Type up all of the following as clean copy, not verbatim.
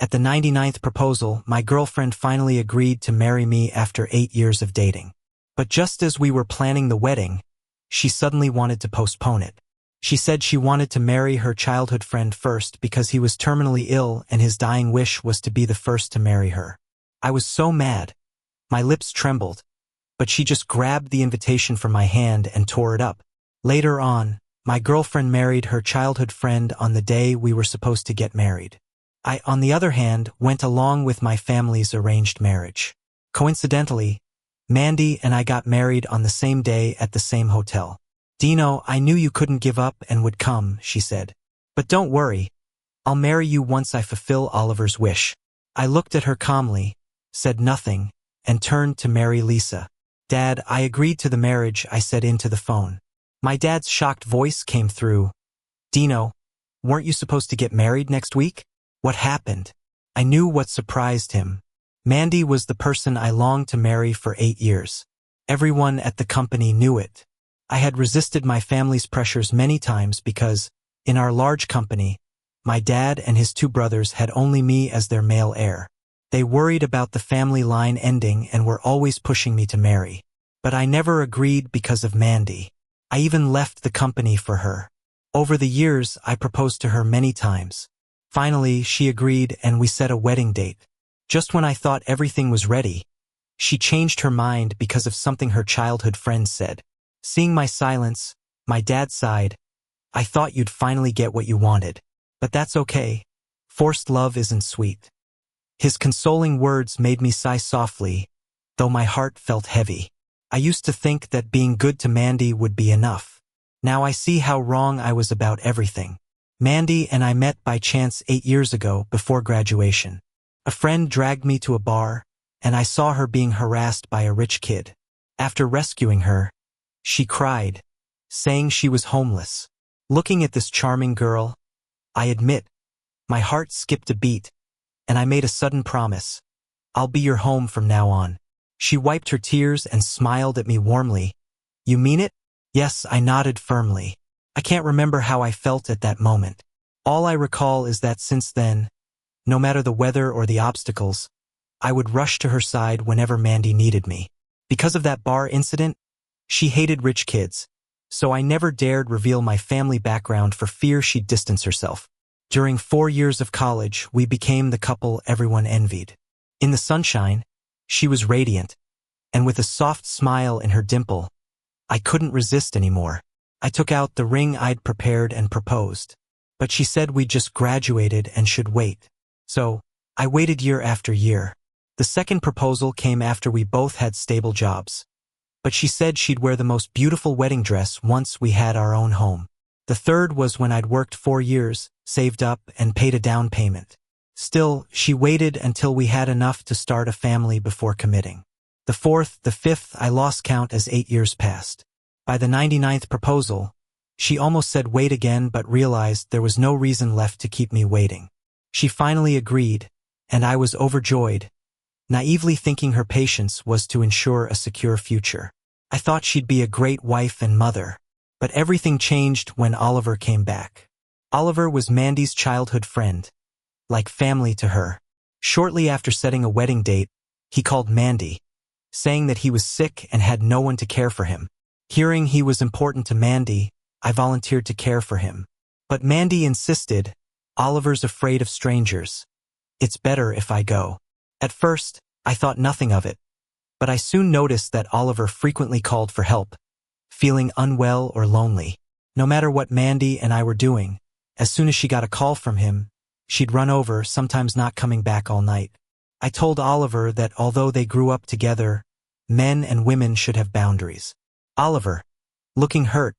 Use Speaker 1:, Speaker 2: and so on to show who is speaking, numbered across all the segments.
Speaker 1: At the 99th proposal, my girlfriend finally agreed to marry me after 8 years of dating. But just as we were planning the wedding, she suddenly wanted to postpone it. She said she wanted to marry her childhood friend first because he was terminally ill and his dying wish was to be the first to marry her. I was so mad. My lips trembled, but she just grabbed the invitation from my hand and tore it up. Later on, my girlfriend married her childhood friend on the day we were supposed to get married. I, on the other hand, went along with my family's arranged marriage. Coincidentally, Mandy and I got married on the same day at the same hotel. "Dino, I knew you couldn't give up and would come," she said. "But don't worry, I'll marry you once I fulfill Oliver's wish." I looked at her calmly, said nothing, and turned to Mary Lisa. "Dad, I agreed to the marriage," I said into the phone. My dad's shocked voice came through. "Dino, weren't you supposed to get married next week? What happened?" I knew what surprised him. Mandy was the person I longed to marry for 8 years. Everyone at the company knew it. I had resisted my family's pressures many times because, in our large company, my dad and his 2 brothers had only me as their male heir. They worried about the family line ending and were always pushing me to marry. But I never agreed because of Mandy. I even left the company for her. Over the years, I proposed to her many times. Finally, she agreed and we set a wedding date. Just when I thought everything was ready, she changed her mind because of something her childhood friend said. Seeing my silence, my dad sighed. "I thought you'd finally get what you wanted. But that's okay. Forced love isn't sweet." His consoling words made me sigh softly, though my heart felt heavy. I used to think that being good to Mandy would be enough. Now I see how wrong I was about everything. Mandy and I met by chance 8 years ago before graduation. A friend dragged me to a bar, and I saw her being harassed by a rich kid. After rescuing her, she cried, saying she was homeless. Looking at this charming girl, I admit, my heart skipped a beat, and I made a sudden promise. "I'll be your home from now on." She wiped her tears and smiled at me warmly. "You mean it?" "Yes," I nodded firmly. I can't remember how I felt at that moment. All I recall is that since then, no matter the weather or the obstacles, I would rush to her side whenever Mandy needed me. Because of that bar incident, she hated rich kids, so I never dared reveal my family background for fear she'd distance herself. During 4 years of college, we became the couple everyone envied. In the sunshine, she was radiant, and with a soft smile in her dimple, I couldn't resist anymore. I took out the ring I'd prepared and proposed, but she said we'd just graduated and should wait. So, I waited year after year. The second proposal came after we both had stable jobs, but she said she'd wear the most beautiful wedding dress once we had our own home. The third was when I'd worked 4 years, saved up, and paid a down payment. Still, she waited until we had enough to start a family before committing. The fourth, the fifth, I lost count as 8 years passed. By the 99th proposal, she almost said wait again but realized there was no reason left to keep me waiting. She finally agreed, and I was overjoyed, naively thinking her patience was to ensure a secure future. I thought she'd be a great wife and mother, but everything changed when Oliver came back. Oliver was Mandy's childhood friend, like family to her. Shortly after setting a wedding date, he called Mandy, saying that he was sick and had no one to care for him. Hearing he was important to Mandy, I volunteered to care for him. But Mandy insisted, "Oliver's afraid of strangers. It's better if I go." At first, I thought nothing of it, but I soon noticed that Oliver frequently called for help, feeling unwell or lonely. No matter what Mandy and I were doing, as soon as she got a call from him, she'd run over, sometimes not coming back all night. I told Oliver that although they grew up together, men and women should have boundaries. Oliver, looking hurt,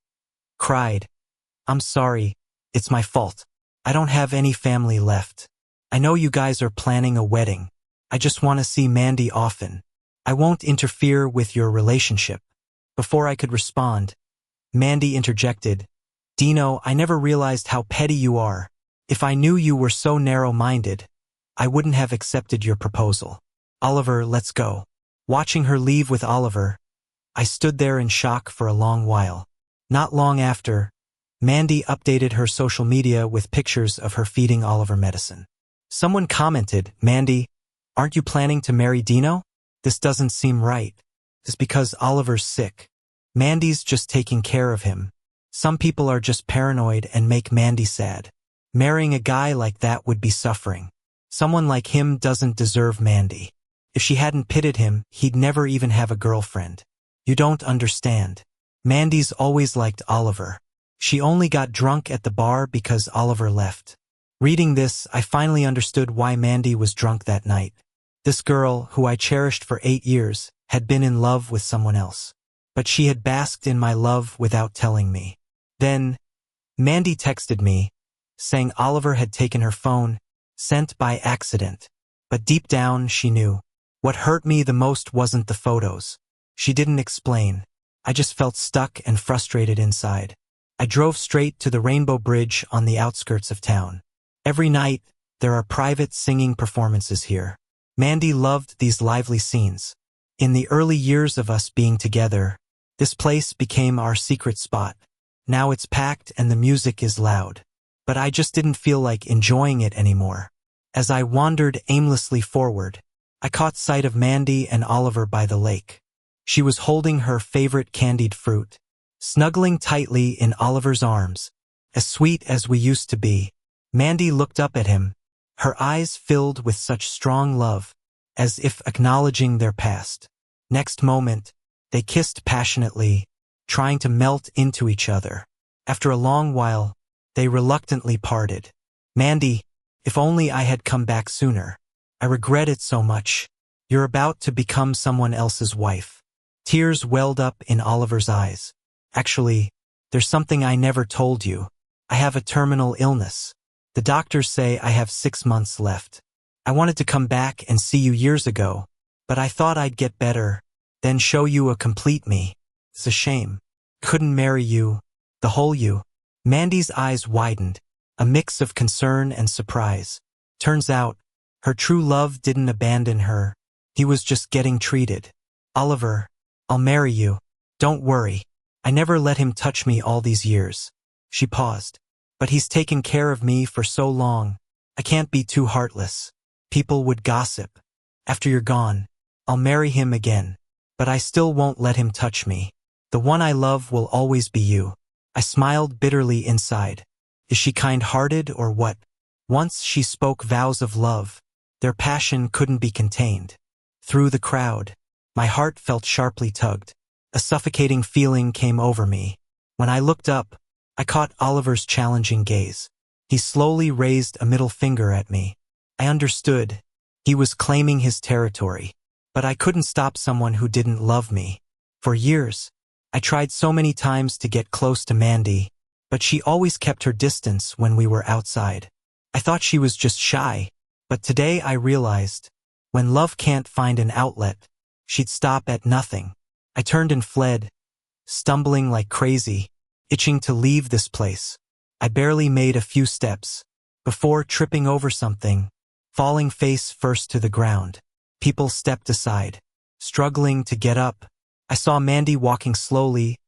Speaker 1: cried, "I'm sorry, it's my fault. I don't have any family left. I know you guys are planning a wedding. I just want to see Mandy often. I won't interfere with your relationship." Before I could respond, Mandy interjected, "Dino, I never realized how petty you are. If I knew you were so narrow-minded, I wouldn't have accepted your proposal. Oliver, let's go." Watching her leave with Oliver, I stood there in shock for a long while. Not long after, Mandy updated her social media with pictures of her feeding Oliver medicine. Someone commented, "Mandy, aren't you planning to marry Dino? This doesn't seem right. It's because Oliver's sick. Mandy's just taking care of him. Some people are just paranoid and make Mandy sad. Marrying a guy like that would be suffering. Someone like him doesn't deserve Mandy. If she hadn't pitted him, he'd never even have a girlfriend. You don't understand. Mandy's always liked Oliver. She only got drunk at the bar because Oliver left." Reading this, I finally understood why Mandy was drunk that night. This girl, who I cherished for 8 years, had been in love with someone else. But she had basked in my love without telling me. Then, Mandy texted me, saying Oliver had taken her phone, sent by accident. But deep down, she knew. What hurt me the most wasn't the photos. She didn't explain. I just felt stuck and frustrated inside. I drove straight to the Rainbow Bridge on the outskirts of town. Every night, there are private singing performances here. Mandy loved these lively scenes. In the early years of us being together, this place became our secret spot. Now it's packed and the music is loud. But I just didn't feel like enjoying it anymore. As I wandered aimlessly forward, I caught sight of Mandy and Oliver by the lake. She was holding her favorite candied fruit, snuggling tightly in Oliver's arms. As sweet as we used to be, Mandy looked up at him, her eyes filled with such strong love, as if acknowledging their past. Next moment, they kissed passionately, trying to melt into each other. After a long while, they reluctantly parted. "Mandy, if only I had come back sooner. I regret it so much. You're about to become someone else's wife." Tears welled up in Oliver's eyes. "Actually, there's something I never told you. I have a terminal illness. The doctors say I have 6 months left. I wanted to come back and see you years ago, but I thought I'd get better, then show you a complete me. It's a shame. Couldn't marry you, the whole you." Mandy's eyes widened, a mix of concern and surprise. Turns out, her true love didn't abandon her. He was just getting treated. "Oliver, I'll marry you. Don't worry. I never let him touch me all these years." She paused. "But he's taken care of me for so long. I can't be too heartless. People would gossip. After you're gone, I'll marry him again. But I still won't let him touch me. The one I love will always be you." I smiled bitterly inside. Is she kind-hearted or what? Once she spoke vows of love. Their passion couldn't be contained. Through the crowd, my heart felt sharply tugged. A suffocating feeling came over me. When I looked up, I caught Oliver's challenging gaze. He slowly raised a middle finger at me. I understood. He was claiming his territory. But I couldn't stop someone who didn't love me. For years, I tried so many times to get close to Mandy, but she always kept her distance when we were outside. I thought she was just shy, but today I realized, when love can't find an outlet, she'd stop at nothing. I turned and fled, stumbling like crazy, itching to leave this place. I barely made a few steps, before tripping over something, falling face first to the ground. People stepped aside, struggling to get up. I saw Mandy walking slowly,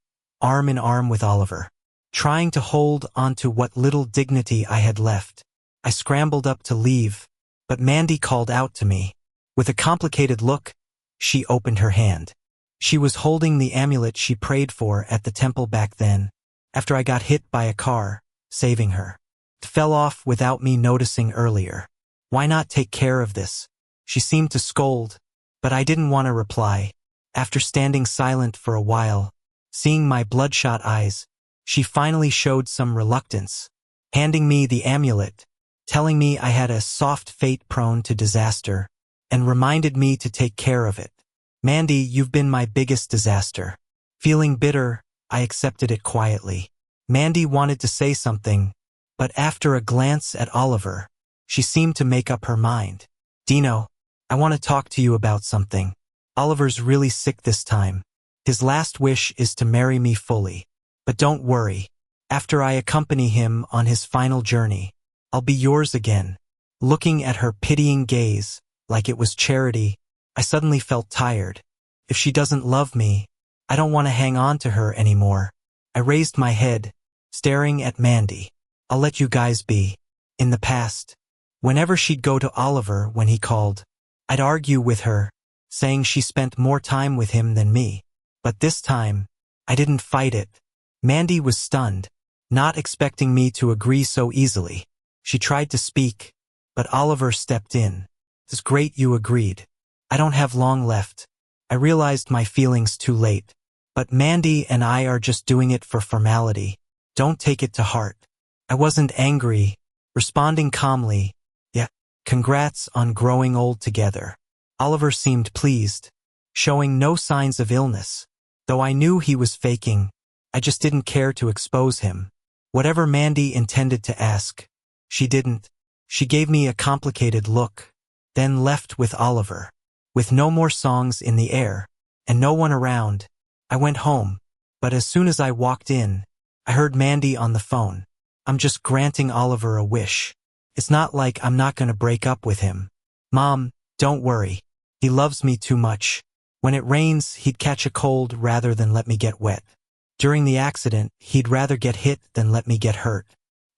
Speaker 1: arm in arm with Oliver, trying to hold onto what little dignity I had left. I scrambled up to leave, but Mandy called out to me. With a complicated look, she opened her hand. She was holding the amulet she prayed for at the temple back then, after I got hit by a car, saving her. It fell off without me noticing earlier. "Why not take care of this?" She seemed to scold, but I didn't want to reply. After standing silent for a while, seeing my bloodshot eyes, she finally showed some reluctance, handing me the amulet, telling me I had a soft fate prone to disaster, and reminded me to take care of it. "Mandy, you've been my biggest disaster." Feeling bitter, I accepted it quietly. Mandy wanted to say something, but after a glance at Oliver, she seemed to make up her mind. "Dino, I want to talk to you about something. Oliver's really sick this time. His last wish is to marry me fully. But don't worry. After I accompany him on his final journey, I'll be yours again." Looking at her pitying gaze, like it was charity, I suddenly felt tired. If she doesn't love me, I don't want to hang on to her anymore. I raised my head, staring at Mandy. "I'll let you guys be. In the past, Whenever she'd go to Oliver when he called, I'd argue with her, saying she spent more time with him than me. But this time, I didn't fight it. Mandy was stunned, not expecting me to agree so easily. She tried to speak, but Oliver stepped in. It's great you agreed. I don't have long left. I realized my feelings too late. But Mandy and I are just doing it for formality. Don't take it to heart. I wasn't angry, responding calmly. Yeah, congrats on growing old together. Oliver seemed pleased, showing no signs of illness. Though I knew he was faking, I just didn't care to expose him. Whatever Mandy intended to ask, she didn't. She gave me a complicated look, then left with Oliver. With no more songs in the air, and no one around, I went home. But as soon as I walked in, I heard Mandy on the phone. I'm just granting Oliver a wish. It's not like I'm not gonna break up with him. Mom, don't worry. He loves me too much. When it rains, he'd catch a cold rather than let me get wet. During the accident, he'd rather get hit than let me get hurt.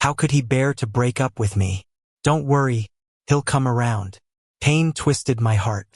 Speaker 1: How could he bear to break up with me? Don't worry, he'll come around. Pain twisted my heart.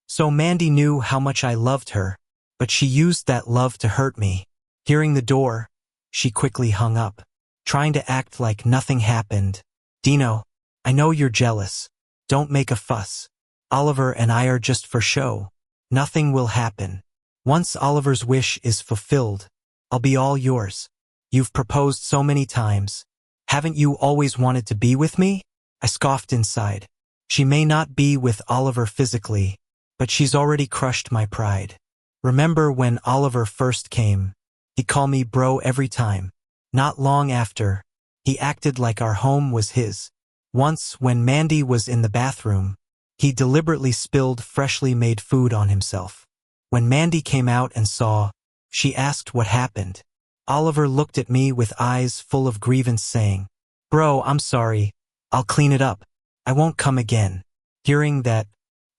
Speaker 1: So Mandy knew how much I loved her, but she used that love to hurt me. Hearing the door, she quickly hung up, trying to act like nothing happened. Dino, I know you're jealous. Don't make a fuss. Oliver and I are just for show. Nothing will happen. Once Oliver's wish is fulfilled, I'll be all yours. You've proposed so many times. Haven't you always wanted to be with me? I scoffed inside. She may not be with Oliver physically, but she's already crushed my pride. Remember when Oliver first came? He'd call me bro every time. Not long after, he acted like our home was his. Once, when Mandy was in the bathroom, he deliberately spilled freshly made food on himself. When Mandy came out and saw, she asked what happened. Oliver looked at me with eyes full of grievance saying, Bro, I'm sorry. I'll clean it up. I won't come again. Hearing that,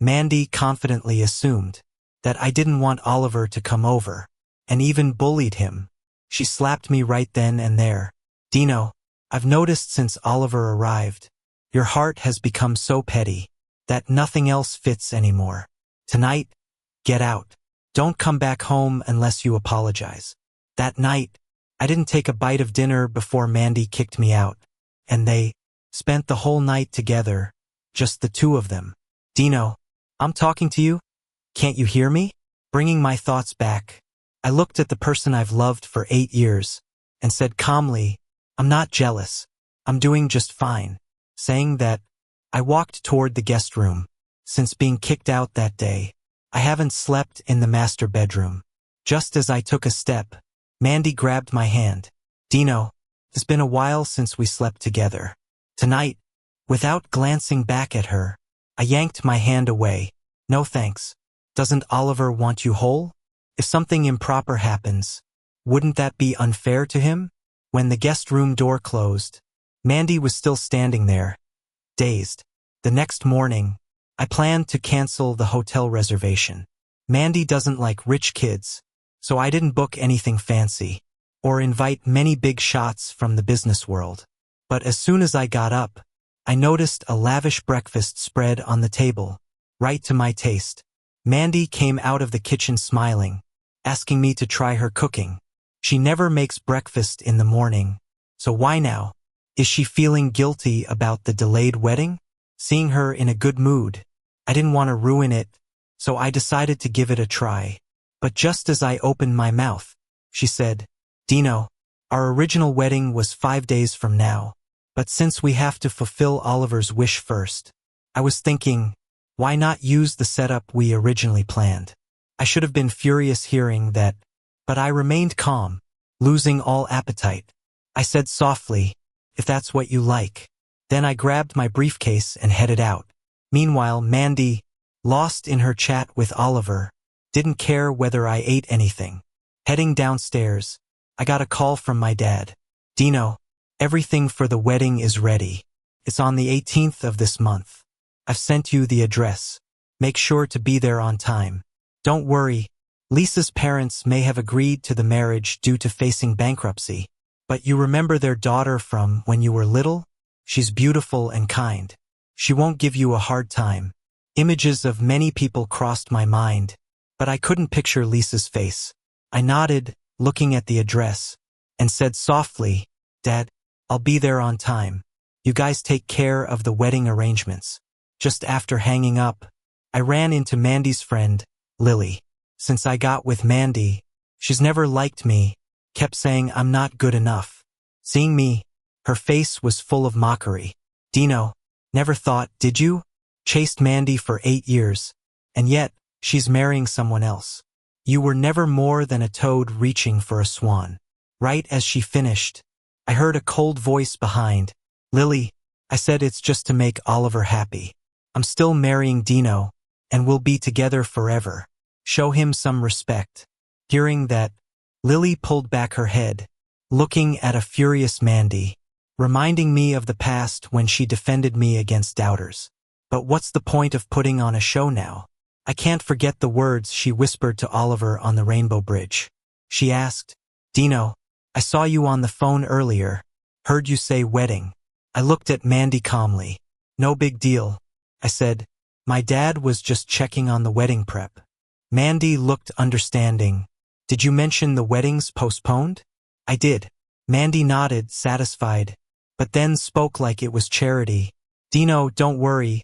Speaker 1: Mandy confidently assumed that I didn't want Oliver to come over, and even bullied him. She slapped me right then and there. Dino, I've noticed since Oliver arrived, your heart has become so petty that nothing else fits anymore. Tonight, get out. Don't come back home unless you apologize. That night, I didn't take a bite of dinner before Mandy kicked me out, and they spent the whole night together, just the two of them. Dino, I'm talking to you. Can't you hear me? Bringing my thoughts back, I looked at the person I've loved for 8 years and said calmly, I'm not jealous. I'm doing just fine. Saying that, I walked toward the guest room. Since being kicked out that day, I haven't slept in the master bedroom. Just as I took a step, Mandy grabbed my hand. Dino, it's been a while since we slept together. Tonight, without glancing back at her, I yanked my hand away. No thanks. Doesn't Oliver want you whole? If something improper happens, wouldn't that be unfair to him? When the guest room door closed, Mandy was still standing there, dazed. The next morning, I planned to cancel the hotel reservation. Mandy doesn't like rich kids, so I didn't book anything fancy or invite many big shots from the business world. But as soon as I got up, I noticed a lavish breakfast spread on the table, right to my taste. Mandy came out of the kitchen smiling, asking me to try her cooking. She never makes breakfast in the morning, so why now? Is she feeling guilty about the delayed wedding? Seeing her in a good mood, I didn't want to ruin it, so I decided to give it a try. But just as I opened my mouth, she said, Dino, our original wedding was 5 days from now, but since we have to fulfill Oliver's wish first, I was thinking, why not use the setup we originally planned? I should have been furious hearing that, but I remained calm, losing all appetite. I said softly, if that's what you like. Then I grabbed my briefcase and headed out. Meanwhile, Mandy, lost in her chat with Oliver, didn't care whether I ate anything. Heading downstairs, I got a call from my dad. Dino, everything for the wedding is ready. It's on the 18th of this month. I've sent you the address. Make sure to be there on time. Don't worry, Lisa's parents may have agreed to the marriage due to facing bankruptcy, but you remember their daughter from when you were little? She's beautiful and kind. She won't give you a hard time. Images of many people crossed my mind, but I couldn't picture Lisa's face. I nodded, looking at the address, and said softly, Dad, I'll be there on time. You guys take care of the wedding arrangements. Just after hanging up, I ran into Mandy's friend, Lily. Since I got with Mandy, she's never liked me, kept saying I'm not good enough. Seeing me, her face was full of mockery. Dino, never thought, did you? Chased Mandy for 8 years, and yet, she's marrying someone else. You were never more than a toad reaching for a swan. Right as she finished, I heard a cold voice behind. Lily, I said it's just to make Oliver happy. I'm still marrying Dino, and we'll be together forever. Show him some respect. Hearing that, Lily pulled back her head, looking at a furious Mandy, reminding me of the past when she defended me against doubters. But what's the point of putting on a show now? I can't forget the words she whispered to Oliver on the Rainbow Bridge. She asked, Dino, I saw you on the phone earlier. Heard you say wedding. I looked at Mandy calmly. No big deal. I said, my dad was just checking on the wedding prep. Mandy looked understanding. Did you mention the wedding's postponed? I did. Mandy nodded, satisfied, but then spoke like it was charity. Dino, don't worry.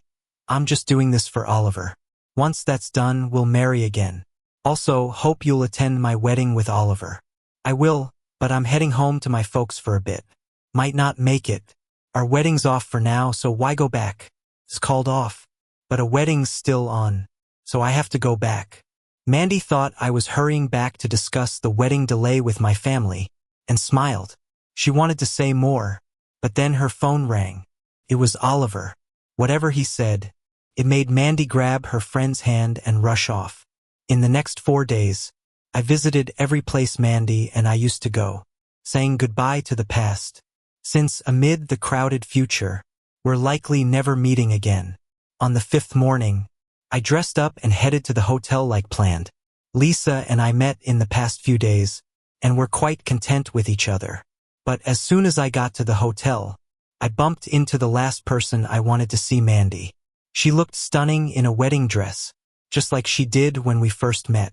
Speaker 1: I'm just doing this for Oliver. Once that's done, we'll marry again. Also, hope you'll attend my wedding with Oliver. I will, but I'm heading home to my folks for a bit. Might not make it. Our wedding's off for now, so why go back? It's called off. But a wedding's still on, so I have to go back. Mandy thought I was hurrying back to discuss the wedding delay with my family, and smiled. She wanted to say more, but then her phone rang. It was Oliver. Whatever he said, it made Mandy grab her friend's hand and rush off. In the next 4 days, I visited every place Mandy and I used to go, saying goodbye to the past, since amid the crowded future, we're likely never meeting again. On the 5th morning, I dressed up and headed to the hotel like planned. Lisa and I met in the past few days, and were quite content with each other. But as soon as I got to the hotel, I bumped into the last person I wanted to see, Mandy. She looked stunning in a wedding dress, just like she did when we first met.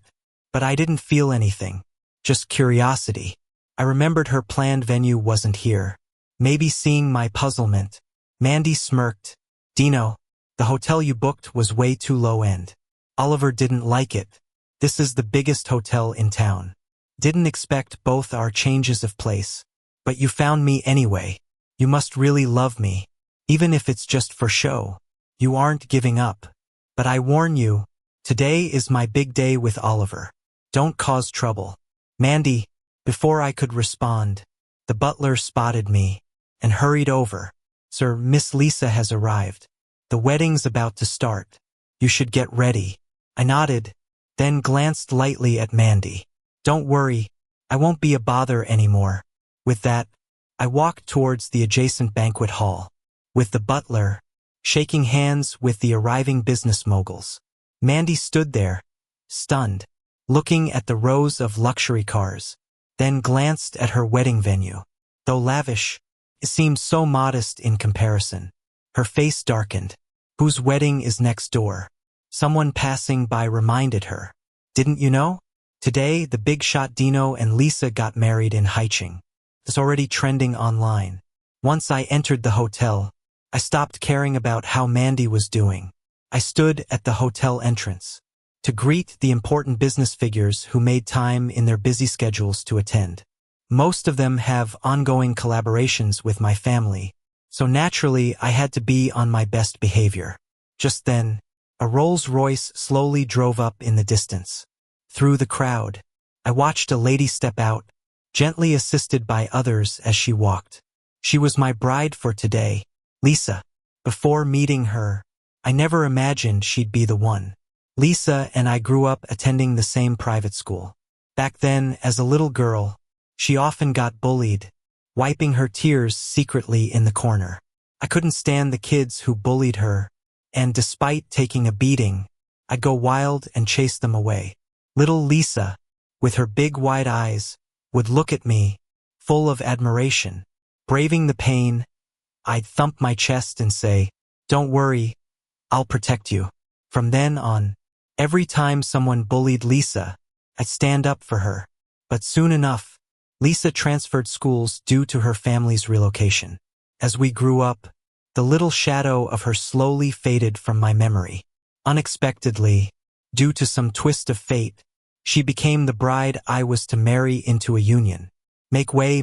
Speaker 1: But I didn't feel anything, just curiosity. I remembered her planned venue wasn't here. Maybe seeing my puzzlement, Mandy smirked. Dino, the hotel you booked was way too low end. Oliver didn't like it. This is the biggest hotel in town. Didn't expect both our changes of place. But you found me anyway. You must really love me. Even if it's just for show. You aren't giving up. But I warn you, today is my big day with Oliver. Don't cause trouble. Mandy, before I could respond, the butler spotted me and hurried over. Sir, Miss Lisa has arrived. The wedding's about to start. You should get ready. I nodded, then glanced lightly at Mandy. Don't worry, I won't be a bother anymore. With that, I walked towards the adjacent banquet hall, with the butler, shaking hands with the arriving business moguls. Mandy stood there, stunned, looking at the rows of luxury cars, then glanced at her wedding venue. Though lavish, it seemed so modest in comparison. Her face darkened. Whose wedding is next door? Someone passing by reminded her. Didn't you know? Today, the big shot Dino and Lisa got married in Haicheng. It's already trending online. Once I entered the hotel, I stopped caring about how Mandy was doing. I stood at the hotel entrance to greet the important business figures who made time in their busy schedules to attend. Most of them have ongoing collaborations with my family, so naturally I had to be on my best behavior. Just then, a Rolls-Royce slowly drove up in the distance. Through the crowd, I watched a lady step out, gently assisted by others as she walked. She was my bride for today, Lisa. Before meeting her, I never imagined she'd be the one. Lisa and I grew up attending the same private school. Back then, as a little girl, she often got bullied, wiping her tears secretly in the corner. I couldn't stand the kids who bullied her, and despite taking a beating, I'd go wild and chase them away. Little Lisa, with her big wide eyes, would look at me, full of admiration. Braving the pain, I'd thump my chest and say, Don't worry, I'll protect you. From then on, every time someone bullied Lisa, I'd stand up for her. But soon enough, Lisa transferred schools due to her family's relocation. As we grew up, the little shadow of her slowly faded from my memory. Unexpectedly, due to some twist of fate, she became the bride I was to marry into a union. Make way,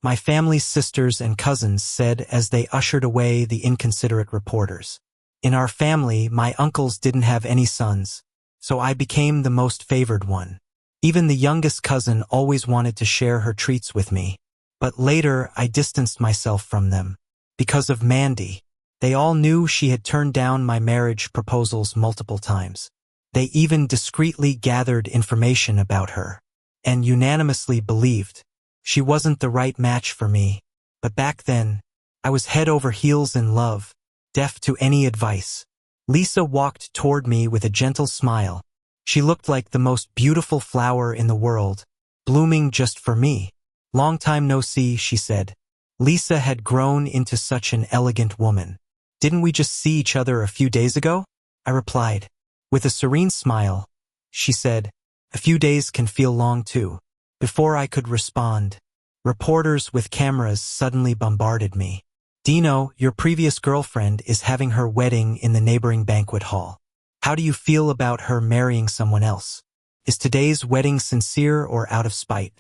Speaker 1: my family's sisters and cousins said as they ushered away the inconsiderate reporters. In our family, my uncles didn't have any sons, so I became the most favored one. Even the youngest cousin always wanted to share her treats with me. But later, I distanced myself from them. Because of Mandy. They all knew she had turned down my marriage proposals multiple times. They even discreetly gathered information about her, and unanimously believed she wasn't the right match for me. But back then, I was head over heels in love, deaf to any advice. Lisa walked toward me with a gentle smile. She looked like the most beautiful flower in the world, blooming just for me. Long time no see, she said. Lisa had grown into such an elegant woman. Didn't we just see each other a few days ago? I replied. With a serene smile, she said, a few days can feel long too. Before I could respond, reporters with cameras suddenly bombarded me. Dino, your previous girlfriend, is having her wedding in the neighboring banquet hall. How do you feel about her marrying someone else? Is today's wedding sincere or out of spite?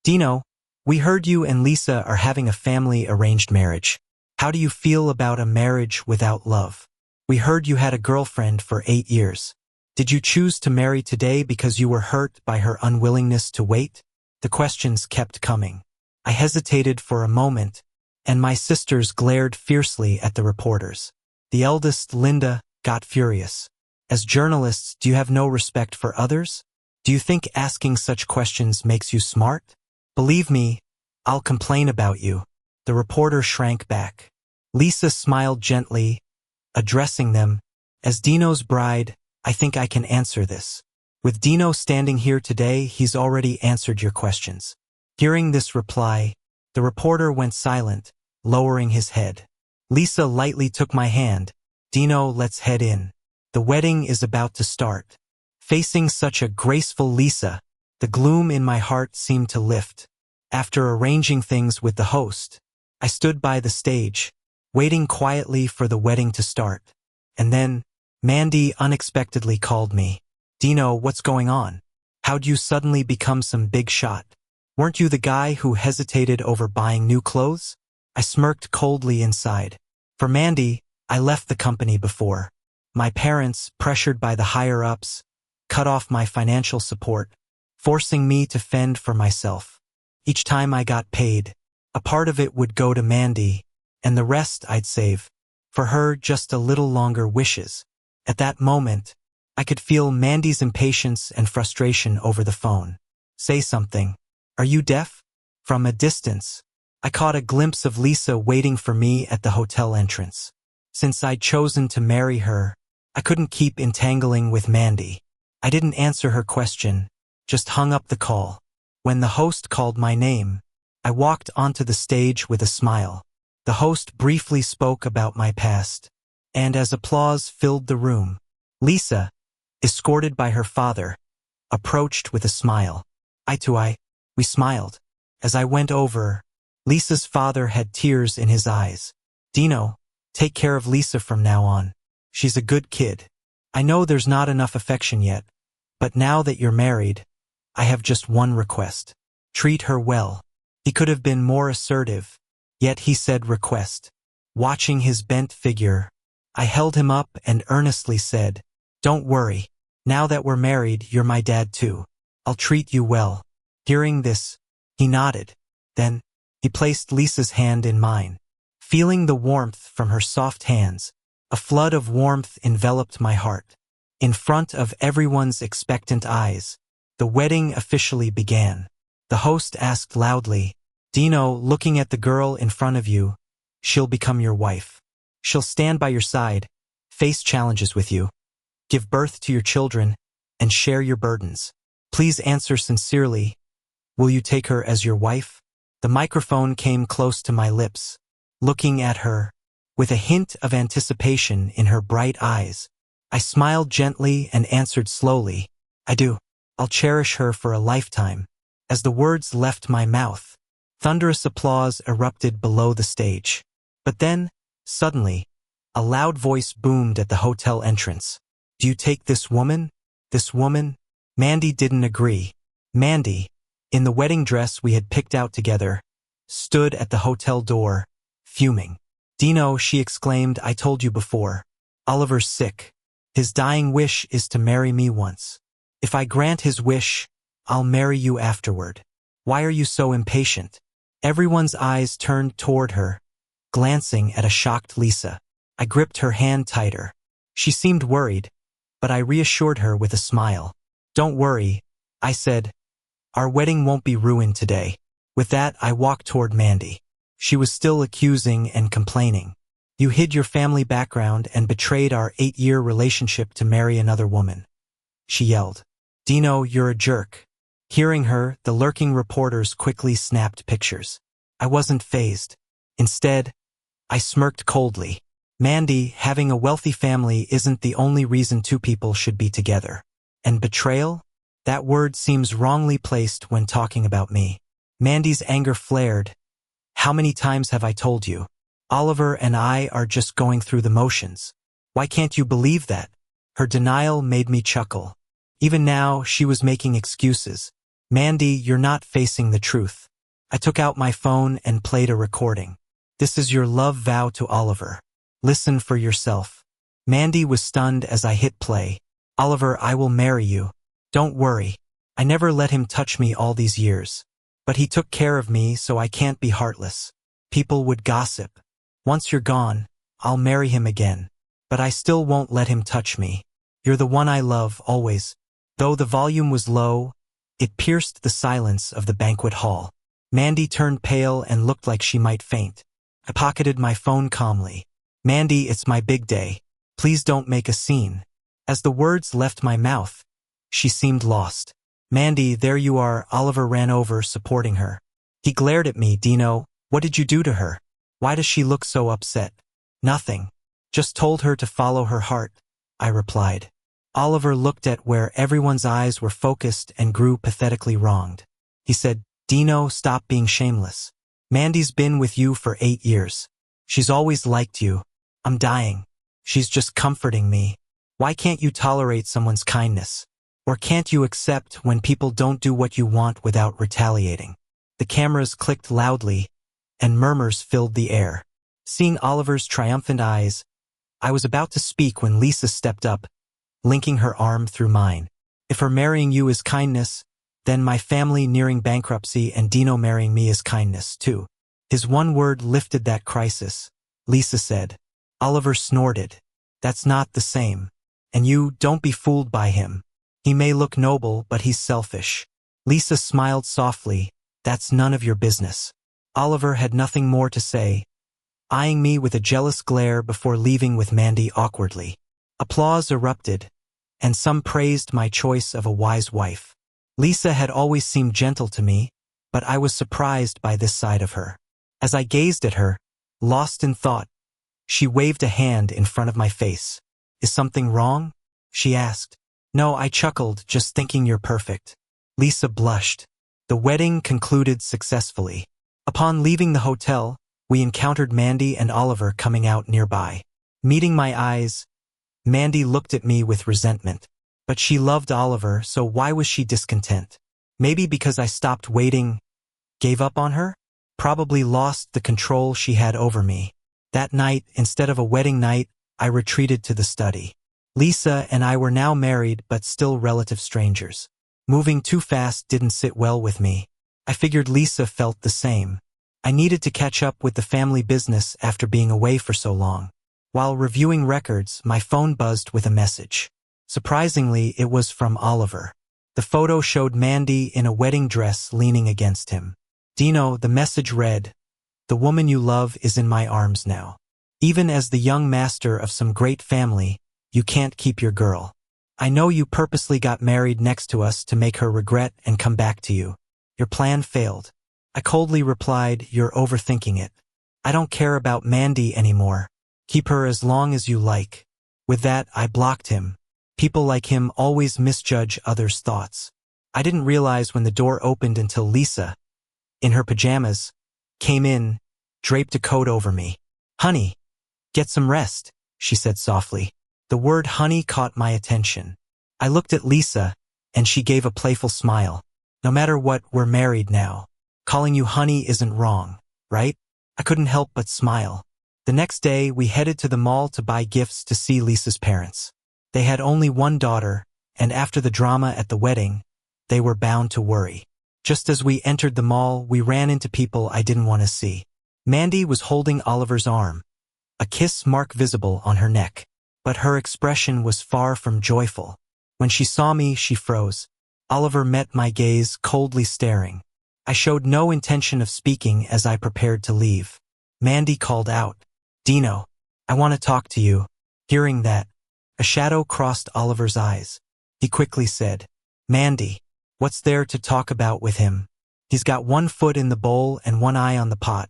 Speaker 1: Dino, we heard you and Lisa are having a family-arranged marriage. How do you feel about a marriage without love? We heard you had a girlfriend for 8 years. Did you choose to marry today because you were hurt by her unwillingness to wait? The questions kept coming. I hesitated for a moment, and my sisters glared fiercely at the reporters. The eldest, Linda, got furious. As journalists, do you have no respect for others? Do you think asking such questions makes you smart? Believe me, I'll complain about you. The reporter shrank back. Lisa smiled gently, addressing them. As Dino's bride, I think I can answer this. With Dino standing here today, he's already answered your questions. Hearing this reply, the reporter went silent, lowering his head. Lisa lightly took my hand. Dino, let's head in. The wedding is about to start. Facing such a graceful Lisa, the gloom in my heart seemed to lift. After arranging things with the host, I stood by the stage, waiting quietly for the wedding to start. And then, Mandy unexpectedly called me. Dino, what's going on? How'd you suddenly become some big shot? Weren't you the guy who hesitated over buying new clothes? I smirked coldly inside. For Mandy, I left the company before. My parents, pressured by the higher-ups, cut off my financial support, forcing me to fend for myself. Each time I got paid, a part of it would go to Mandy, and the rest I'd save. For her, just a little longer wishes. At that moment, I could feel Mandy's impatience and frustration over the phone. Say something. Are you deaf? From a distance, I caught a glimpse of Lisa waiting for me at the hotel entrance. Since I'd chosen to marry her, I couldn't keep entangling with Mandy. I didn't answer her question, just hung up the call. When the host called my name, I walked onto the stage with a smile. The host briefly spoke about my past, and as applause filled the room, Lisa, escorted by her father, approached with a smile. Eye to eye, we smiled. As I went over, Lisa's father had tears in his eyes. Dino, take care of Lisa from now on. She's a good kid. I know there's not enough affection yet, but now that you're married, I have just one request. Treat her well. He could have been more assertive, yet he said request. Watching his bent figure, I held him up and earnestly said, don't worry. Now that we're married, you're my dad too. I'll treat you well. Hearing this, he nodded. Then, he placed Lisa's hand in mine. Feeling the warmth from her soft hands, a flood of warmth enveloped my heart. In front of everyone's expectant eyes, the wedding officially began. The host asked loudly, Dino, looking at the girl in front of you, she'll become your wife. She'll stand by your side, face challenges with you, give birth to your children, and share your burdens. Please answer sincerely. Will you take her as your wife? The microphone came close to my lips. Looking at her, with a hint of anticipation in her bright eyes. I smiled gently and answered slowly, I do. I'll cherish her for a lifetime. As the words left my mouth, thunderous applause erupted below the stage. But then, suddenly, a loud voice boomed at the hotel entrance. Do you take this woman? This woman? Mandy didn't agree. Mandy, in the wedding dress we had picked out together, stood at the hotel door, fuming. Dino, she exclaimed, I told you before. Oliver's sick. His dying wish is to marry me once. If I grant his wish, I'll marry you afterward. Why are you so impatient? Everyone's eyes turned toward her, glancing at a shocked Lisa. I gripped her hand tighter. She seemed worried, but I reassured her with a smile. Don't worry, I said. Our wedding won't be ruined today. With that, I walked toward Mandy. She was still accusing and complaining. You hid your family background and betrayed our 8-year relationship to marry another woman. She yelled. Dino, you're a jerk. Hearing her, the lurking reporters quickly snapped pictures. I wasn't fazed. Instead, I smirked coldly. Mandy, having a wealthy family isn't the only reason two people should be together. And betrayal? That word seems wrongly placed when talking about me. Mandy's anger flared. How many times have I told you? Oliver and I are just going through the motions. Why can't you believe that? Her denial made me chuckle. Even now, she was making excuses. Mandy, you're not facing the truth. I took out my phone and played a recording. This is your love vow to Oliver. Listen for yourself. Mandy was stunned as I hit play. Oliver, I will marry you. Don't worry. I never let him touch me all these years. But he took care of me, so I can't be heartless. People would gossip. Once you're gone, I'll marry him again. But I still won't let him touch me. You're the one I love, always. Though the volume was low, it pierced the silence of the banquet hall. Mandy turned pale and looked like she might faint. I pocketed my phone calmly. Mandy, it's my big day. Please don't make a scene. As the words left my mouth, she seemed lost. Mandy, there you are. Oliver ran over, supporting her. He glared at me. Dino, what did you do to her? Why does she look so upset? Nothing. Just told her to follow her heart, I replied. Oliver looked at where everyone's eyes were focused and grew pathetically wronged. He said, Dino, stop being shameless. Mandy's been with you for 8 years. She's always liked you. I'm dying. She's just comforting me. Why can't you tolerate someone's kindness? Or can't you accept when people don't do what you want without retaliating? The cameras clicked loudly, and murmurs filled the air. Seeing Oliver's triumphant eyes, I was about to speak when Lisa stepped up, linking her arm through mine. If her marrying you is kindness, then my family nearing bankruptcy and Dino marrying me is kindness too. His one word lifted that crisis. Lisa said. Oliver snorted. That's not the same. And you, don't be fooled by him. He may look noble, but he's selfish. Lisa smiled softly. That's none of your business. Oliver had nothing more to say, eyeing me with a jealous glare before leaving with Mandy awkwardly. Applause erupted, and some praised my choice of a wise wife. Lisa had always seemed gentle to me, but I was surprised by this side of her. As I gazed at her, lost in thought, she waved a hand in front of my face. Is something wrong? She asked. No, I chuckled, just thinking you're perfect. Lisa blushed. The wedding concluded successfully. Upon leaving the hotel, we encountered Mandy and Oliver coming out nearby. Meeting my eyes, Mandy looked at me with resentment. But she loved Oliver, so why was she discontent? Maybe because I stopped waiting, gave up on her? Probably lost the control she had over me. That night, instead of a wedding night, I retreated to the study. Lisa and I were now married but still relative strangers. Moving too fast didn't sit well with me. I figured Lisa felt the same. I needed to catch up with the family business after being away for so long. While reviewing records, my phone buzzed with a message. Surprisingly, it was from Oliver. The photo showed Mandy in a wedding dress leaning against him. Dino, the message read, the woman you love is in my arms now. Even as the young master of some great family, you can't keep your girl. I know you purposely got married next to us to make her regret and come back to you. Your plan failed. I coldly replied, you're overthinking it. I don't care about Mandy anymore. Keep her as long as you like. With that, I blocked him. People like him always misjudge others' thoughts. I didn't realize when the door opened until Lisa, in her pajamas, came in, draped a coat over me. "Honey, get some rest," she said softly. The word honey caught my attention. I looked at Lisa, and she gave a playful smile. "No matter what, we're married now. Calling you honey isn't wrong, right?" I couldn't help but smile. The next day, we headed to the mall to buy gifts to see Lisa's parents. They had only one daughter, and after the drama at the wedding, they were bound to worry. Just as we entered the mall, we ran into people I didn't want to see. Mandy was holding Oliver's arm, a kiss mark visible on her neck. But her expression was far from joyful. When she saw me, she froze. Oliver met my gaze, coldly staring. I showed no intention of speaking as I prepared to leave. Mandy called out, "Dino, I want to talk to you." Hearing that, a shadow crossed Oliver's eyes. He quickly said, "Mandy, what's there to talk about with him? He's got one foot in the bowl and one eye on the pot.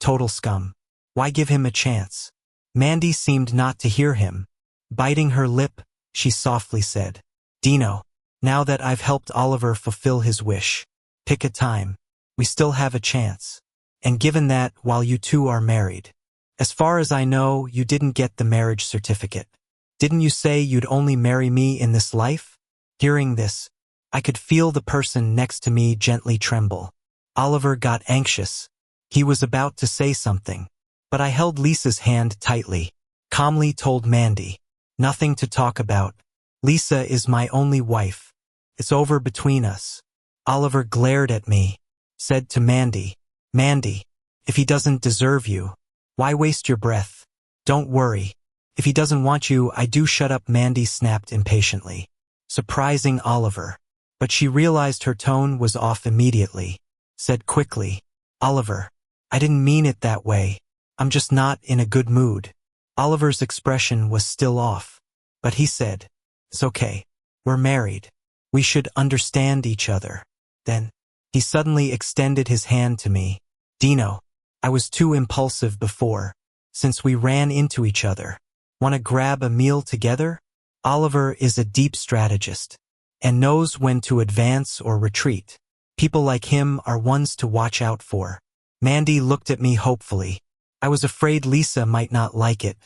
Speaker 1: Total scum. Why give him a chance?" Mandy seemed not to hear him. Biting her lip, she softly said, "Dino, now that I've helped Oliver fulfill his wish, pick a time. We still have a chance. And given that, while you two are married. As far as I know, you didn't get the marriage certificate. Didn't you say you'd only marry me in this life?" Hearing this, I could feel the person next to me gently tremble. Oliver got anxious. He was about to say something, but I held Lisa's hand tightly, calmly told Mandy, "Nothing to talk about. Lisa is my only wife. It's over between us." Oliver glared at me, said to Mandy, "Mandy, if he doesn't deserve you, why waste your breath? Don't worry. If he doesn't want you, I do." "Shut up," Mandy snapped impatiently, surprising Oliver. But she realized her tone was off immediately, said quickly, "Oliver, I didn't mean it that way. I'm just not in a good mood." Oliver's expression was still off, but he said, "It's okay. We're married. We should understand each other." Then, he suddenly extended his hand to me. "Dino, I was too impulsive before, since we ran into each other. Want to grab a meal together?" Oliver is a deep strategist, and knows when to advance or retreat. People like him are ones to watch out for. Mandy looked at me hopefully. I was afraid Lisa might not like it,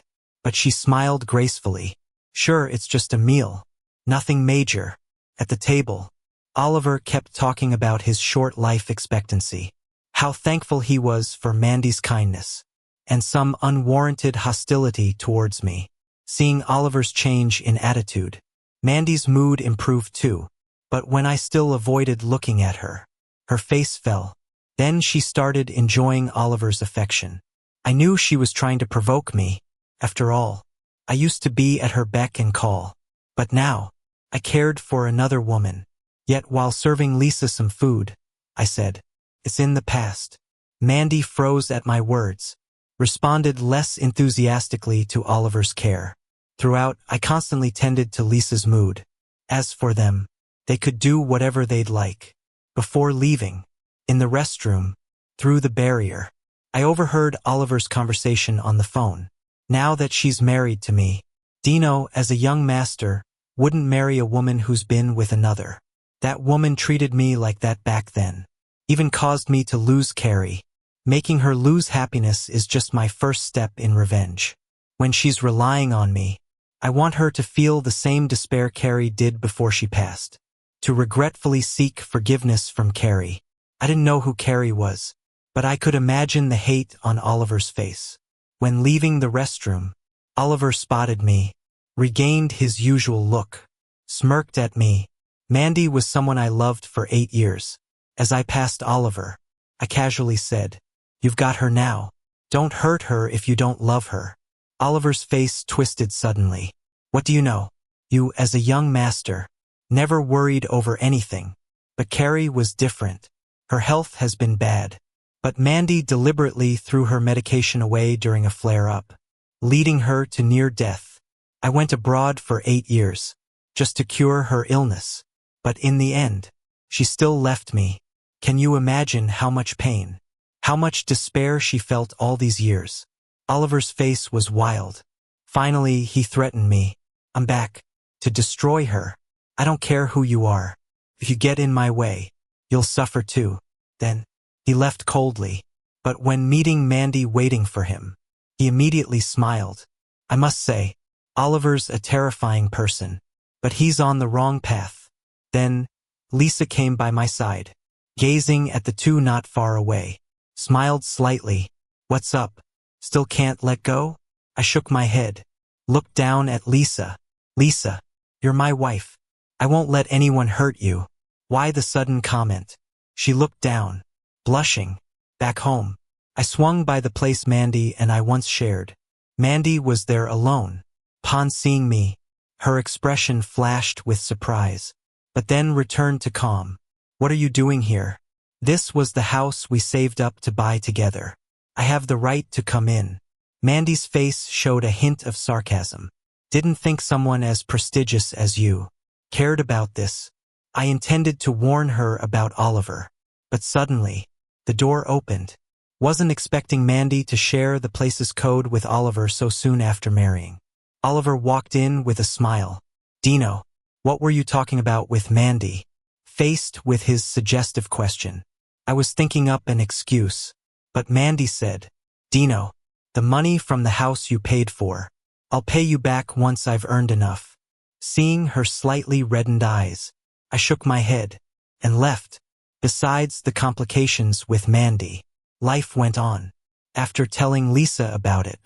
Speaker 1: but she smiled gracefully. "Sure, it's just a meal. Nothing major." At the table, Oliver kept talking about his short life expectancy, how thankful he was for Mandy's kindness, and some unwarranted hostility towards me. Seeing Oliver's change in attitude, Mandy's mood improved too, but when I still avoided looking at her, her face fell. Then she started enjoying Oliver's affection. I knew she was trying to provoke me. After all, I used to be at her beck and call. But now, I cared for another woman. Yet while serving Lisa some food, I said, "It's in the past." Mandy froze at my words, responded less enthusiastically to Oliver's care. Throughout, I constantly tended to Lisa's mood. As for them, they could do whatever they'd like. Before leaving, in the restroom, through the barrier, I overheard Oliver's conversation on the phone. "Now that she's married to me, Dino, as a young master, wouldn't marry a woman who's been with another. That woman treated me like that back then. Even caused me to lose Carrie. Making her lose happiness is just my first step in revenge. When she's relying on me, I want her to feel the same despair Carrie did before she passed. To regretfully seek forgiveness from Carrie." I didn't know who Carrie was, but I could imagine the hate on Oliver's face. When leaving the restroom, Oliver spotted me, regained his usual look, smirked at me. Mandy was someone I loved for 8 years. As I passed Oliver, I casually said, "You've got her now. Don't hurt her if you don't love her." Oliver's face twisted suddenly. "What do you know? You, as a young master, never worried over anything. But Carrie was different. Her health has been bad." But Mandy deliberately threw her medication away during a flare-up, leading her to near death. I went abroad for 8 years, just to cure her illness. But in the end, she still left me. Can you imagine how much pain, how much despair she felt all these years? Oliver's face was wild. Finally, he threatened me. I'm back. To destroy her. I don't care who you are. If you get in my way, you'll suffer too. Then, he left coldly. But when meeting Mandy waiting for him, he immediately smiled. I must say, Oliver's a terrifying person. But he's on the wrong path. Then, Lisa came by my side, gazing at the two not far away. Smiled slightly. What's up? Still can't let go? I shook my head. Looked down at Lisa. Lisa, you're my wife. I won't let anyone hurt you. Why the sudden comment? She looked down, blushing. Back home. I swung by the place Mandy and I once shared. Mandy was there alone. Upon seeing me, her expression flashed with surprise, but then returned to calm. What are you doing here? This was the house we saved up to buy together. I have the right to come in. Mandy's face showed a hint of sarcasm. Didn't think someone as prestigious as you cared about this. I intended to warn her about Oliver. But suddenly, the door opened. Wasn't expecting Mandy to share the place's code with Oliver so soon after marrying. Oliver walked in with a smile. Dino, what were you talking about with Mandy? Faced with his suggestive question. I was thinking up an excuse. But Mandy said, Dino, the money from the house you paid for, I'll pay you back once I've earned enough. Seeing her slightly reddened eyes, I shook my head and left. Besides the complications with Mandy, life went on. After telling Lisa about it,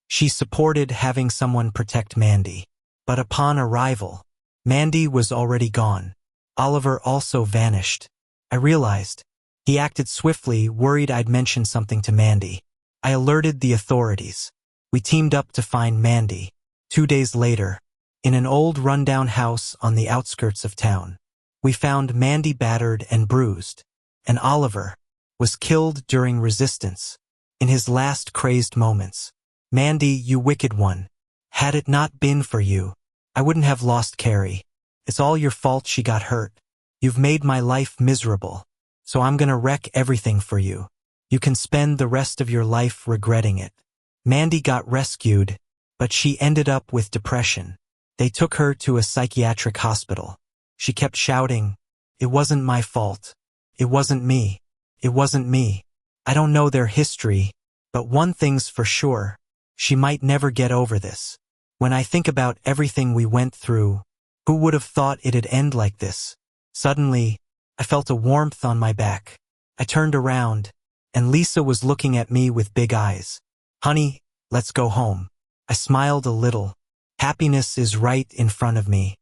Speaker 1: she supported having someone protect Mandy. But upon arrival, Mandy was already gone. Oliver also vanished. I realized. He acted swiftly, worried I'd mentioned something to Mandy. I alerted the authorities. We teamed up to find Mandy. 2 days later, in an old rundown house on the outskirts of town, we found Mandy battered and bruised, and Oliver was killed during resistance. In his last crazed moments, Mandy, you wicked one. Had it not been for you, I wouldn't have lost Carrie. It's all your fault she got hurt. You've made my life miserable. So I'm gonna wreck everything for you. You can spend the rest of your life regretting it. Mandy got rescued, but she ended up with depression. They took her to a psychiatric hospital. She kept shouting, "It wasn't my fault. It wasn't me. It wasn't me." I don't know their history, but one thing's for sure. She might never get over this. When I think about everything we went through, who would have thought it'd end like this? Suddenly, I felt a warmth on my back. I turned around, and Lisa was looking at me with big eyes. Honey, let's go home. I smiled a little. Happiness is right in front of me.